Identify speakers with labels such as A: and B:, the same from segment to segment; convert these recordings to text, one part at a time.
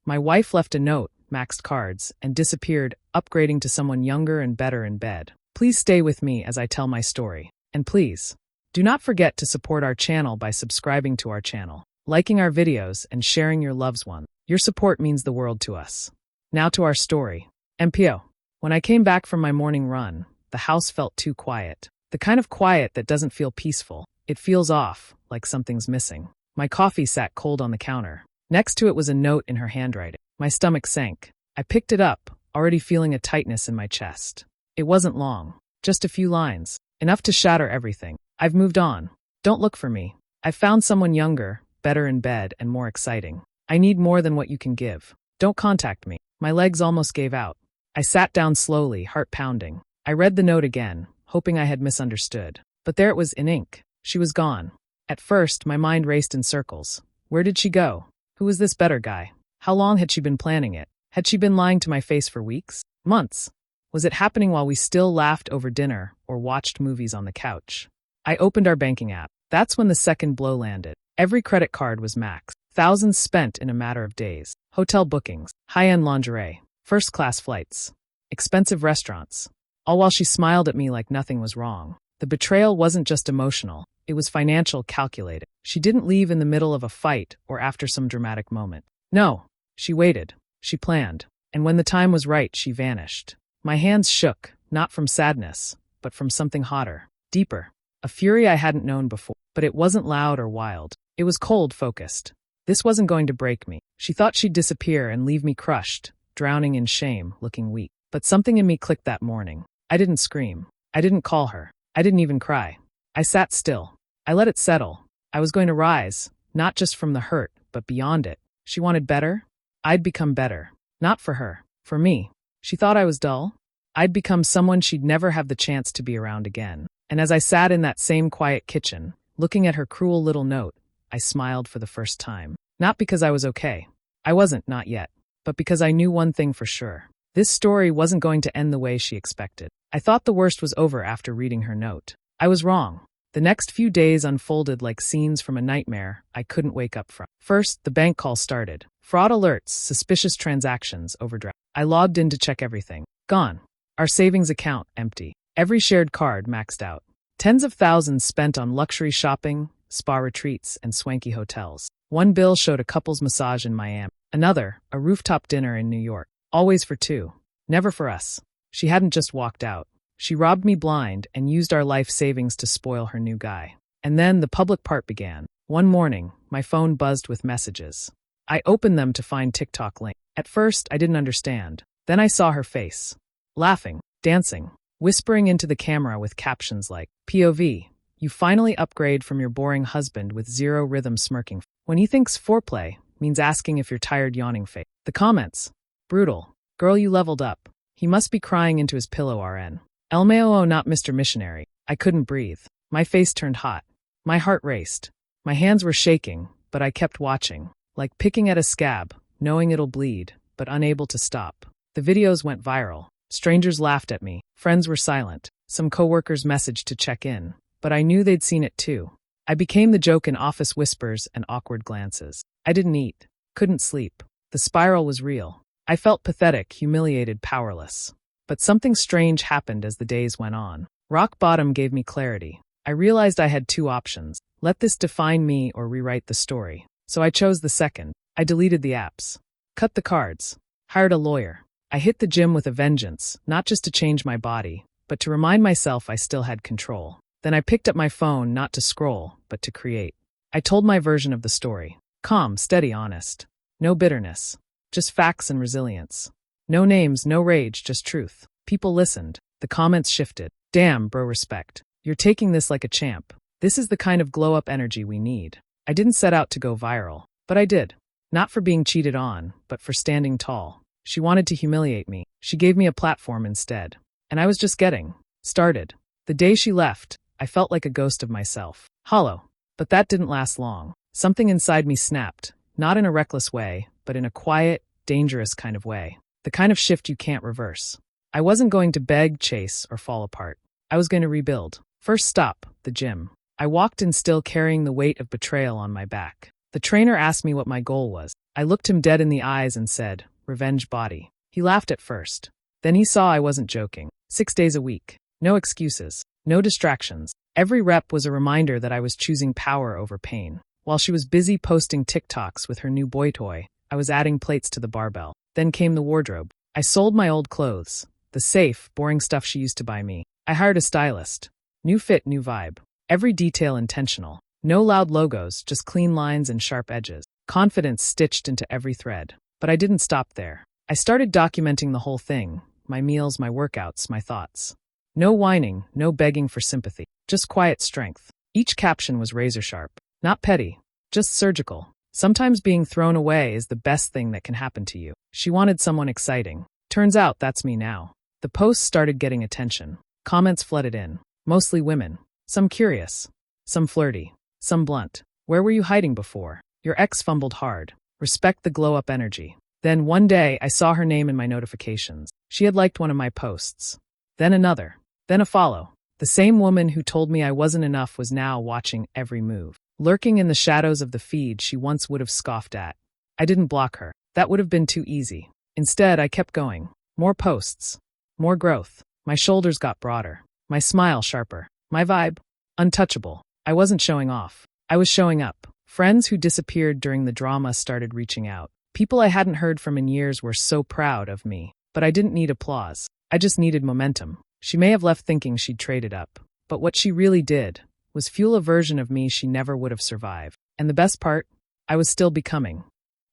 A: My wife left a note, maxed cards, and disappeared, upgrading to someone younger and better in bed. Please stay with me as I tell my story. And please, do not forget to support our channel by subscribing to our channel, liking our videos, and sharing your loved ones. Your support means the world to us. Now to our story. MPO. When I came back from my morning run, the house felt too quiet. The kind of quiet that doesn't feel peaceful. It feels off, like something's missing. My coffee sat cold on the counter. Next to it was a note in her handwriting. My stomach sank. I picked it up, already feeling a tightness in my chest. It wasn't long. Just a few lines. Enough to shatter everything. I've moved on. Don't look for me. I've found someone younger, better in bed, and more exciting. I need more than what you can give. Don't contact me. My legs almost gave out. I sat down slowly, heart pounding. I read the note again, hoping I had misunderstood. But there it was in ink. She was gone. At first, my mind raced in circles. Where did she go? Who was this better guy? How long had she been planning it? Had she been lying to my face for weeks? Months? Was it happening while we still laughed over dinner or watched movies on the couch? I opened our banking app. That's when the second blow landed. Every credit card was maxed. Thousands spent in a matter of days. Hotel bookings, high-end lingerie, first-class flights, expensive restaurants. All while she smiled at me like nothing was wrong. The betrayal wasn't just emotional. It was financial, calculated. She didn't leave in the middle of a fight or after some dramatic moment. No, she waited. She planned. And when the time was right, she vanished. My hands shook, not from sadness, but from something hotter, deeper. A fury I hadn't known before. But it wasn't loud or wild. It was cold, focused. This wasn't going to break me. She thought she'd disappear and leave me crushed, drowning in shame, looking weak. But something in me clicked that morning. I didn't scream. I didn't call her. I didn't even cry. I sat still. I let it settle. I was going to rise, not just from the hurt, but beyond it. She wanted better. I'd become better. Not for her. For me. She thought I was dull. I'd become someone she'd never have the chance to be around again. And as I sat in that same quiet kitchen, looking at her cruel little note, I smiled for the first time. Not because I was okay. I wasn't, not yet. But because I knew one thing for sure. This story wasn't going to end the way she expected. I thought the worst was over after reading her note. I was wrong. The next few days unfolded like scenes from a nightmare I couldn't wake up from. First, the bank call started. Fraud alerts, suspicious transactions, overdraft. I logged in to check everything. Gone. Our savings account, empty. Every shared card maxed out. Tens of thousands spent on luxury shopping, spa retreats, and swanky hotels. One bill showed a couple's massage in Miami. Another, a rooftop dinner in New York. Always for two. Never for us. She hadn't just walked out. She robbed me blind and used our life savings to spoil her new guy. And then the public part began. One morning, my phone buzzed with messages. I opened them to find TikTok link. At first, I didn't understand. Then I saw her face. Laughing, dancing, whispering into the camera with captions like, POV, you finally upgrade from your boring husband with zero rhythm smirking. When he thinks foreplay means asking if you're tired yawning face. The comments, brutal. Girl, you leveled up. He must be crying into his pillow RN. LMAO, not Mr. Missionary. I couldn't breathe. My face turned hot. My heart raced. My hands were shaking, but I kept watching, like picking at a scab, knowing it'll bleed, but unable to stop. The videos went viral. Strangers laughed at me. Friends were silent. Some coworkers messaged to check in, but I knew they'd seen it too. I became the joke in office whispers and awkward glances. I didn't eat. Couldn't sleep. The spiral was real. I felt pathetic, humiliated, powerless. But something strange happened as the days went on. Rock bottom gave me clarity. I realized I had two options. Let this define me or rewrite the story. So I chose the second. I deleted the apps. Cut the cards. Hired a lawyer. I hit the gym with a vengeance, not just to change my body, but to remind myself I still had control. Then I picked up my phone not to scroll, but to create. I told my version of the story. Calm, steady, honest. No bitterness. Just facts and resilience. No names, no rage, just truth. People listened. The comments shifted. Damn, bro, respect. You're taking this like a champ. This is the kind of glow-up energy we need. I didn't set out to go viral, but I did. Not for being cheated on, but for standing tall. She wanted to humiliate me. She gave me a platform instead. And I was just getting started. The day she left, I felt like a ghost of myself. Hollow. But that didn't last long. Something inside me snapped. Not in a reckless way, but in a quiet, dangerous kind of way. The kind of shift you can't reverse. I wasn't going to beg, chase, or fall apart. I was going to rebuild. First stop, the gym. I walked in still carrying the weight of betrayal on my back. The trainer asked me what my goal was. I looked him dead in the eyes and said, "Revenge body." He laughed at first. Then he saw I wasn't joking. 6 days a week. No excuses. No distractions. Every rep was a reminder that I was choosing power over pain. While she was busy posting TikToks with her new boy toy, I was adding plates to the barbell. Then came the wardrobe. I sold my old clothes. The safe, boring stuff she used to buy me. I hired a stylist. New fit, new vibe. Every detail intentional. No loud logos, just clean lines and sharp edges. Confidence stitched into every thread. But I didn't stop there. I started documenting the whole thing. My meals, my workouts, my thoughts. No whining, no begging for sympathy. Just quiet strength. Each caption was razor sharp. Not petty. Just surgical. Sometimes being thrown away is the best thing that can happen to you. She wanted someone exciting. Turns out that's me now. The posts started getting attention. Comments flooded in. Mostly women. Some curious. Some flirty. Some blunt. Where were you hiding before? Your ex fumbled hard. Respect the glow-up energy. Then one day I saw her name in my notifications. She had liked one of my posts. Then another. Then a follow. The same woman who told me I wasn't enough was now watching every move. Lurking in the shadows of the feed she once would have scoffed at. I didn't block her. That would have been too easy. Instead, I kept going. More posts. More growth. My shoulders got broader. My smile sharper. My vibe untouchable. I wasn't showing off. I was showing up. Friends who disappeared during the drama started reaching out. People I hadn't heard from in years were so proud of me. But I didn't need applause. I just needed momentum. She may have left thinking she'd traded up. But what she really did was fuel a version of me she never would have survived. And the best part? I was still becoming.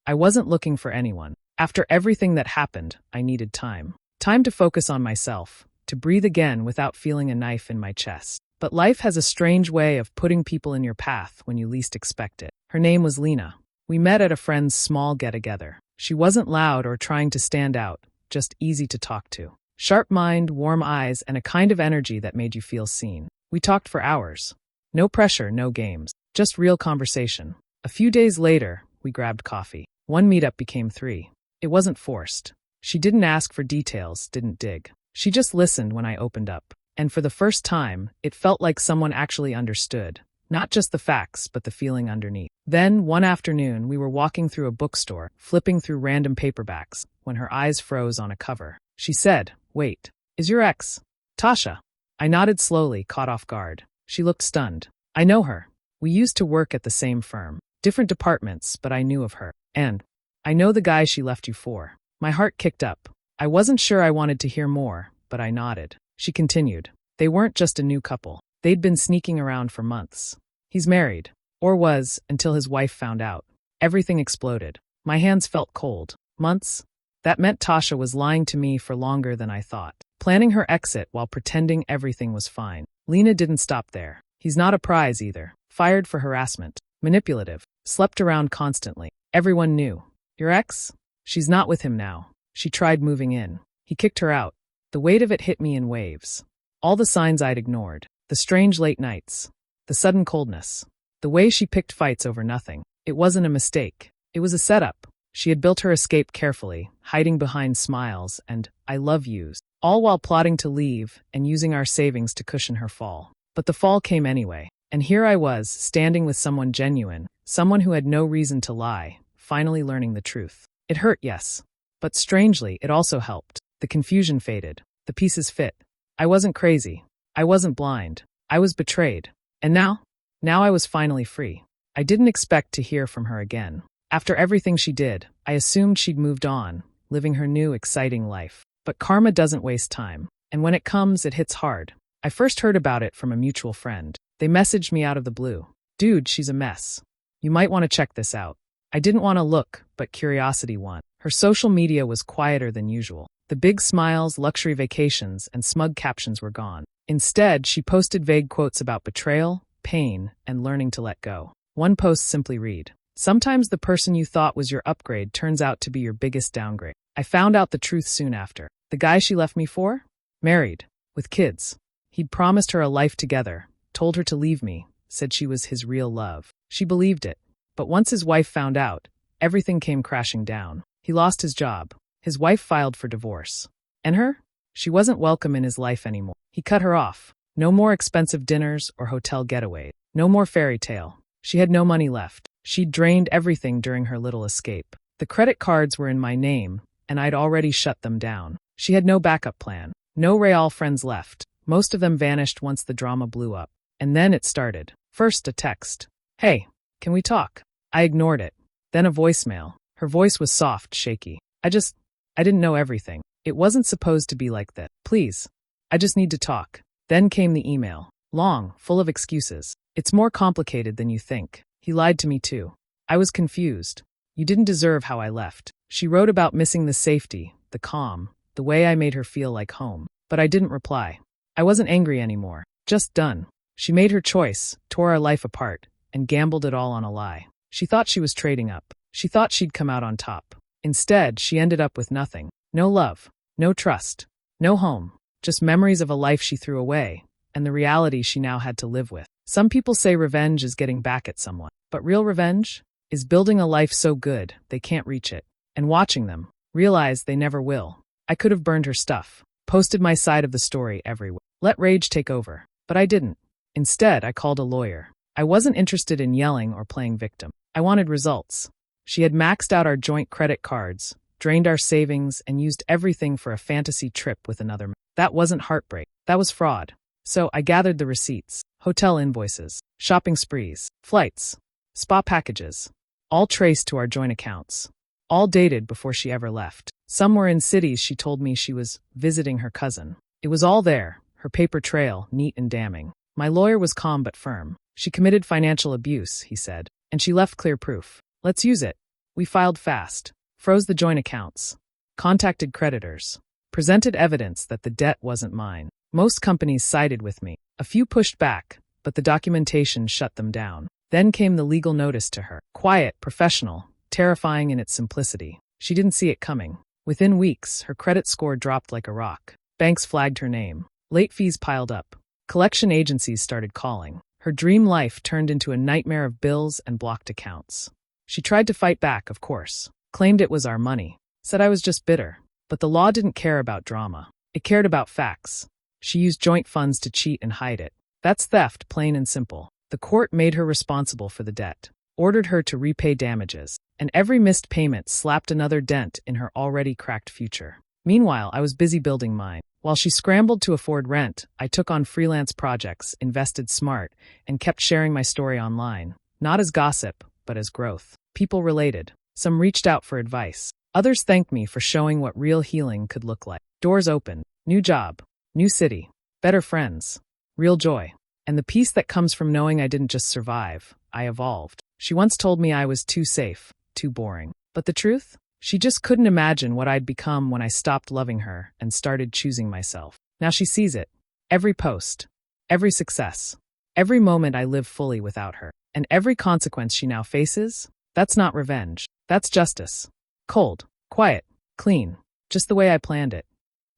A: I wasn't looking for anyone. After everything that happened, I needed time. Time to focus on myself. To breathe again without feeling a knife in my chest. But life has a strange way of putting people in your path when you least expect it. Her name was Lena. We met at a friend's small get-together. She wasn't loud or trying to stand out, just easy to talk to. Sharp mind, warm eyes, and a kind of energy that made you feel seen. We talked for hours. No pressure, no games. Just real conversation. A few days later, we grabbed coffee. One meetup became 3. It wasn't forced. She didn't ask for details, didn't dig. She just listened when I opened up. And for the first time, it felt like someone actually understood. Not just the facts, but the feeling underneath. Then, one afternoon, we were walking through a bookstore, flipping through random paperbacks, when her eyes froze on a cover. She said, "Wait, is your ex Tasha?" I nodded slowly, caught off guard. She looked stunned. "I know her. We used to work at the same firm. Different departments, but I knew of her. And I know the guy she left you for." My heart kicked up. I wasn't sure I wanted to hear more, but I nodded. She continued. They weren't just a new couple. They'd been sneaking around for months. He's married. Or was, until his wife found out. Everything exploded. My hands felt cold. Months? That meant Tasha was lying to me for longer than I thought. Planning her exit while pretending everything was fine. Lena didn't stop there. He's not a prize either. Fired for harassment. Manipulative. Slept around constantly. Everyone knew. Your ex? She's not with him now. She tried moving in. He kicked her out. The weight of it hit me in waves. All the signs I'd ignored. The strange late nights. The sudden coldness. The way she picked fights over nothing. It wasn't a mistake. It was a setup. She had built her escape carefully, hiding behind smiles and "I love yous," all while plotting to leave and using our savings to cushion her fall. But the fall came anyway. And here I was, standing with someone genuine, someone who had no reason to lie, finally learning the truth. It hurt, yes. But strangely, it also helped. The confusion faded. The pieces fit. I wasn't crazy. I wasn't blind. I was betrayed. And now I was finally free. I didn't expect to hear from her again. After everything she did, I assumed she'd moved on, living her new, exciting life. But karma doesn't waste time. And when it comes, it hits hard. I first heard about it from a mutual friend. They messaged me out of the blue. "Dude, she's a mess. You might want to check this out." I didn't want to look, but curiosity won. Her social media was quieter than usual. The big smiles, luxury vacations, and smug captions were gone. Instead, she posted vague quotes about betrayal, pain, and learning to let go. One post simply read, "Sometimes the person you thought was your upgrade turns out to be your biggest downgrade." I found out the truth soon after. The guy she left me for? Married. With kids. He'd promised her a life together, told her to leave me, said she was his real love. She believed it. But once his wife found out, everything came crashing down. He lost his job. His wife filed for divorce. And her? She wasn't welcome in his life anymore. He cut her off. No more expensive dinners or hotel getaways. No more fairy tale. She had no money left. She'd drained everything during her little escape. The credit cards were in my name, and I'd already shut them down. She had no backup plan. No real friends left. Most of them vanished once the drama blew up. And then it started. First, a text. "Hey, can we talk?" I ignored it. Then a voicemail. Her voice was soft, shaky. I didn't know everything. It wasn't supposed to be like that. "Please, I just need to talk." Then came the email. Long, full of excuses. "It's more complicated than you think. He lied to me too." I was confused. "You didn't deserve how I left." She wrote about missing the safety, the calm, the way I made her feel like home. But I didn't reply. I wasn't angry anymore. Just done. She made her choice, tore our life apart, and gambled it all on a lie. She thought she was trading up. She thought she'd come out on top. Instead, she ended up with nothing. No love, no trust, no home, just memories of a life she threw away, and the reality she now had to live with. Some people say revenge is getting back at someone, but real revenge is building a life so good they can't reach it, and watching them realize they never will. I could have burned her stuff, posted my side of the story everywhere, let rage take over, but I didn't. Instead, I called a lawyer. I wasn't interested in yelling or playing victim. I wanted results. She had maxed out our joint credit cards, drained our savings, and used everything for a fantasy trip with another man. That wasn't heartbreak. That was fraud. So I gathered the receipts, hotel invoices, shopping sprees, flights, spa packages, all traced to our joint accounts, all dated before she ever left. Some were in cities she told me she was visiting her cousin. It was all there, her paper trail, neat and damning. My lawyer was calm but firm. "She committed financial abuse," he said, "and she left clear proof. Let's use it." We filed fast, froze the joint accounts, contacted creditors, presented evidence that the debt wasn't mine. Most companies sided with me. A few pushed back, but the documentation shut them down. Then came the legal notice to her. Quiet, professional, terrifying in its simplicity. She didn't see it coming. Within weeks, her credit score dropped like a rock. Banks flagged her name. Late fees piled up. Collection agencies started calling. Her dream life turned into a nightmare of bills and blocked accounts. She tried to fight back, of course. Claimed it was our money. Said I was just bitter. But the law didn't care about drama. It cared about facts. She used joint funds to cheat and hide it. That's theft, plain and simple. The court made her responsible for the debt, ordered her to repay damages, and every missed payment slapped another dent in her already cracked future. Meanwhile, I was busy building mine. While she scrambled to afford rent, I took on freelance projects, invested smart, and kept sharing my story online. Not as gossip, but as growth. People related. Some reached out for advice. Others thanked me for showing what real healing could look like. Doors opened. New job. New city. Better friends. Real joy. And the peace that comes from knowing I didn't just survive, I evolved. She once told me I was too safe, too boring. But the truth? She just couldn't imagine what I'd become when I stopped loving her and started choosing myself. Now she sees it. Every post. Every success. Every moment I live fully without her. And every consequence she now faces? That's not revenge. That's justice. Cold. Quiet. Clean. Just the way I planned it.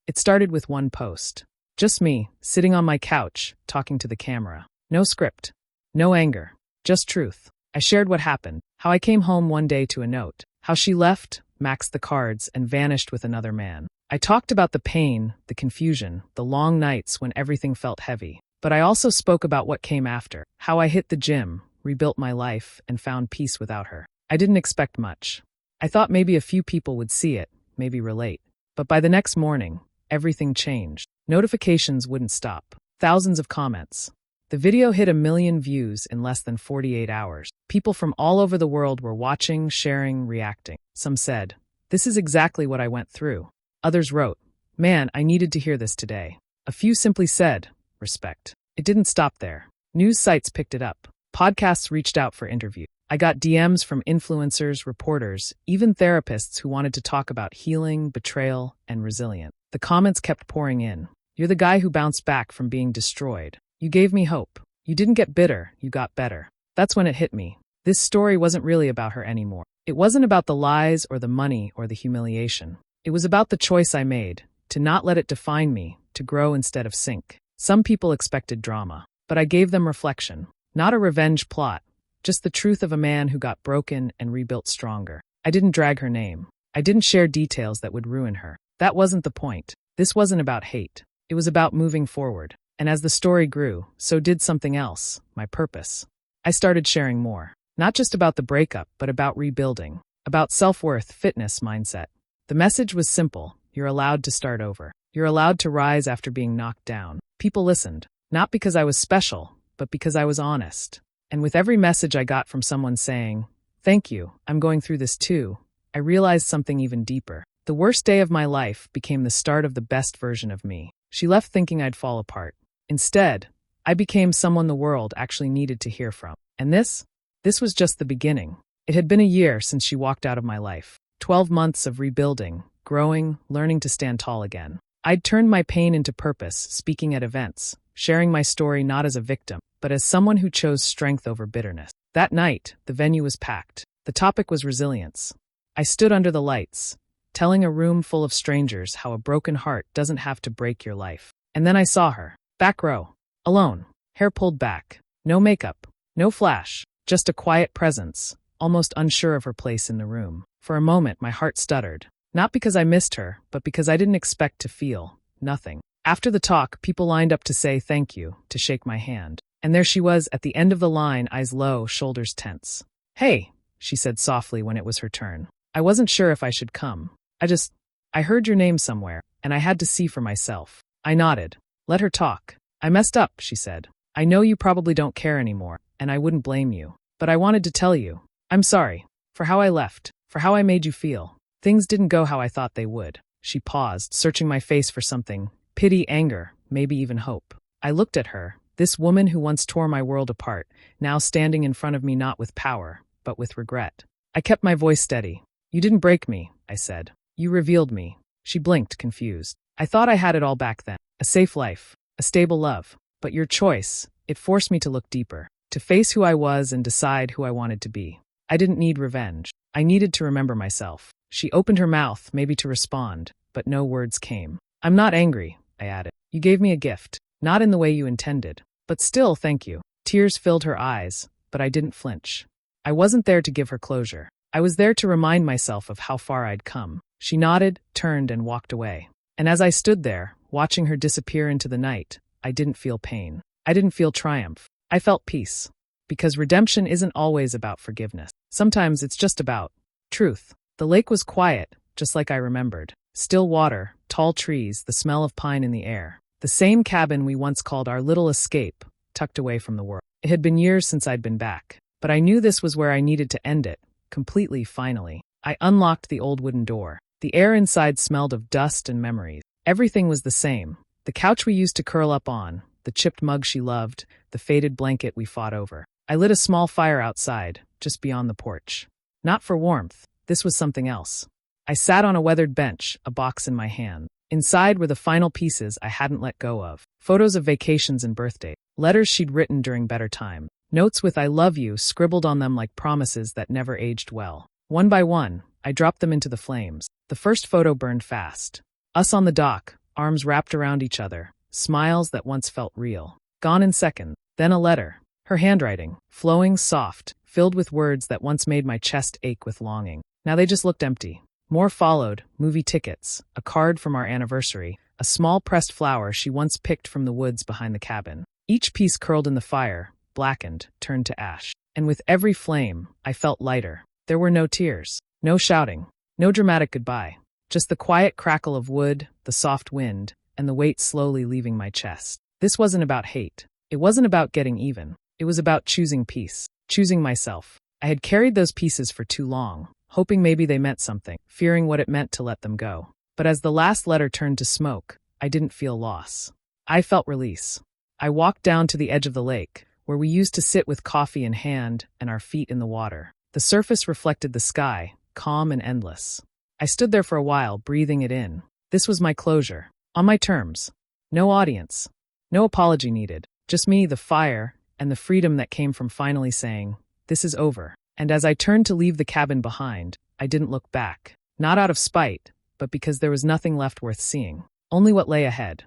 A: It started with one post. Just me, sitting on my couch, talking to the camera. No script. No anger. Just truth. I shared what happened. How I came home one day to a note. How she left, maxed the cards, and vanished with another man. I talked about the pain, the confusion, the long nights when everything felt heavy. But I also spoke about what came after. How I hit the gym, rebuilt my life, and found peace without her. I didn't expect much. I thought maybe a few people would see it, maybe relate. But by the next morning, everything changed. Notifications wouldn't stop. Thousands of comments. The video hit 1 million views in less than 48 hours. People from all over the world were watching, sharing, reacting. Some said, "This is exactly what I went through." Others wrote, "Man, I needed to hear this today." A few simply said, "Respect." It didn't stop there. News sites picked it up. Podcasts reached out for interviews. I got DMs from influencers, reporters, even therapists who wanted to talk about healing, betrayal, and resilience. The comments kept pouring in. "You're the guy who bounced back from being destroyed. You gave me hope. You didn't get bitter, you got better." That's when it hit me. This story wasn't really about her anymore. It wasn't about the lies or the money or the humiliation. It was about the choice I made, to not let it define me, to grow instead of sink. Some people expected drama, but I gave them reflection. Not a revenge plot, just the truth of a man who got broken and rebuilt stronger. I didn't drag her name. I didn't share details that would ruin her. That wasn't the point. This wasn't about hate. It was about moving forward. And as the story grew, so did something else, my purpose. I started sharing more. Not just about the breakup, but about rebuilding. about self-worth, fitness, mindset. The message was simple. You're allowed to start over. You're allowed to rise after being knocked down. People listened, not because I was special, but because I was honest. And with every message I got from someone saying, "Thank you, I'm going through this too," I realized something even deeper. The worst day of my life became the start of the best version of me. She left thinking I'd fall apart. Instead, I became someone the world actually needed to hear from. And this was just the beginning. It had been a year since she walked out of my life. 12 months of rebuilding, growing, learning to stand tall again. I'd turned my pain into purpose, speaking at events, sharing my story not as a victim, but as someone who chose strength over bitterness. That night, the venue was packed. The topic was resilience. I stood under the lights, telling a room full of strangers how a broken heart doesn't have to break your life. And then I saw her, back row, alone, hair pulled back, no makeup, no flash, just a quiet presence, almost unsure of her place in the room. For a moment, my heart stuttered, not because I missed her, but because I didn't expect to feel nothing. After the talk, people lined up to say thank you, to shake my hand. And there she was at the end of the line, eyes low, shoulders tense. "Hey," she said softly when it was her turn. "I wasn't sure if I should come. I heard your name somewhere, and I had to see for myself." I nodded. Let her talk. "I messed up," she said. "I know you probably don't care anymore, and I wouldn't blame you. But I wanted to tell you. I'm sorry. For how I left. For how I made you feel. Things didn't go how I thought they would." She paused, searching my face for something. Pity, anger, maybe even hope. I looked at her, this woman who once tore my world apart, now standing in front of me not with power, but with regret. I kept my voice steady. "You didn't break me," I said. "You revealed me." She blinked, confused. "I thought I had it all back then. A safe life, a stable love. But your choice, it forced me to look deeper, to face who I was and decide who I wanted to be. I didn't need revenge. I needed to remember myself." She opened her mouth, maybe to respond, but no words came. "I'm not angry," I added. "You gave me a gift, not in the way you intended. But still, thank you." Tears filled her eyes, but I didn't flinch. I wasn't there to give her closure. I was there to remind myself of how far I'd come. She nodded, turned, and walked away. And as I stood there, watching her disappear into the night, I didn't feel pain. I didn't feel triumph. I felt peace. Because redemption isn't always about forgiveness. Sometimes it's just about truth. The lake was quiet, just like I remembered. Still water, tall trees, the smell of pine in the air. The same cabin we once called our little escape, tucked away from the world. It had been years since I'd been back. But I knew this was where I needed to end it. Completely, finally. I unlocked the old wooden door. The air inside smelled of dust and memories. Everything was the same. The couch we used to curl up on, the chipped mug she loved, the faded blanket we fought over. I lit a small fire outside, just beyond the porch. Not for warmth. This was something else. I sat on a weathered bench, a box in my hand. Inside were the final pieces I hadn't let go of. Photos of vacations and birthdays. Letters she'd written during better time. Notes with "I love you" scribbled on them like promises that never aged well. One by one, I dropped them into the flames. The first photo burned fast. Us on the dock, arms wrapped around each other, smiles that once felt real. Gone in seconds. Then a letter. Her handwriting, flowing, soft, filled with words that once made my chest ache with longing. Now they just looked empty. More followed, movie tickets, a card from our anniversary, a small pressed flower she once picked from the woods behind the cabin. Each piece curled in the fire, blackened, turned to ash. And with every flame, I felt lighter. There were no tears, no shouting, no dramatic goodbye. Just the quiet crackle of wood, the soft wind, and the weight slowly leaving my chest. This wasn't about hate. It wasn't about getting even. It was about choosing peace, choosing myself. I had carried those pieces for too long, hoping maybe they meant something, fearing what it meant to let them go. But as the last letter turned to smoke, I didn't feel loss. I felt release. I walked down to the edge of the lake, where we used to sit with coffee in hand and our feet in the water. The surface reflected the sky, calm and endless. I stood there for a while, breathing it in. This was my closure, on my terms. No audience. No apology needed. Just me, the fire, and the freedom that came from finally saying, "This is over." And as I turned to leave the cabin behind, I didn't look back. Not out of spite, but because there was nothing left worth seeing. Only what lay ahead.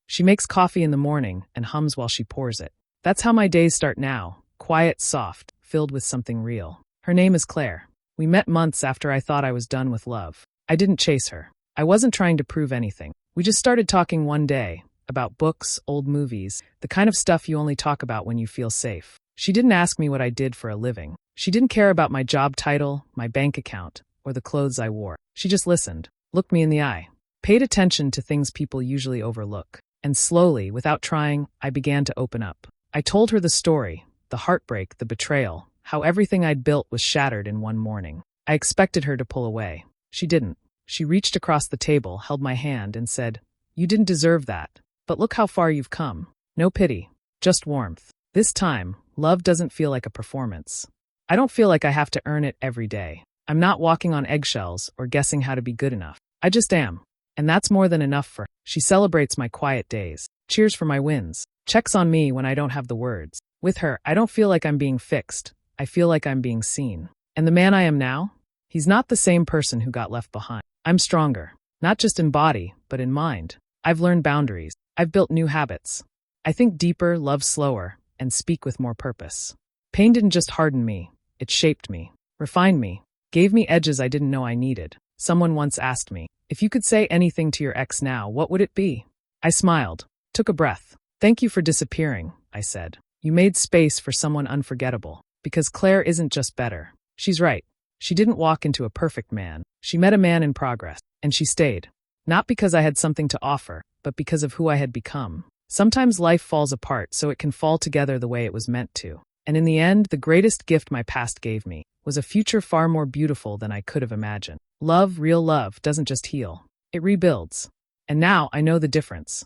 A: She makes coffee in the morning and hums while she pours it. That's how my days start now. Quiet, soft, filled with something real. Her name is Claire. We met months after I thought I was done with love. I didn't chase her. I wasn't trying to prove anything. We just started talking one day, about books, old movies, the kind of stuff you only talk about when you feel safe. She didn't ask me what I did for a living. She didn't care about my job title, my bank account, or the clothes I wore. She just listened, looked me in the eye, paid attention to things people usually overlook. And slowly, without trying, I began to open up. I told her the story, the heartbreak, the betrayal, how everything I'd built was shattered in one morning. I expected her to pull away. She didn't. She reached across the table, held my hand, and said, "You didn't deserve that. But look how far you've come. No pity, just warmth. This time, love doesn't feel like a performance. I don't feel like I have to earn it every day. I'm not walking on eggshells or guessing how to be good enough. I just am. And that's more than enough for her. She celebrates my quiet days, cheers for my wins, checks on me when I don't have the words. With her, I don't feel like I'm being fixed. I feel like I'm being seen. And the man I am now? He's not the same person who got left behind. I'm stronger, not just in body, but in mind. I've learned boundaries. I've built new habits. I think deeper, love slower, and speak with more purpose. Pain didn't just harden me. It shaped me, refined me, gave me edges I didn't know I needed. Someone once asked me, if you could say anything to your ex now, what would it be? I smiled, took a breath. Thank you for disappearing, I said. You made space for someone unforgettable. Because Claire isn't just better. She's right. She didn't walk into a perfect man. She met a man in progress, and she stayed. Not because I had something to offer, but because of who I had become. Sometimes life falls apart so it can fall together the way it was meant to. And in the end, the greatest gift my past gave me was a future far more beautiful than I could have imagined. Love, real love, doesn't just heal. It rebuilds. And now I know the difference.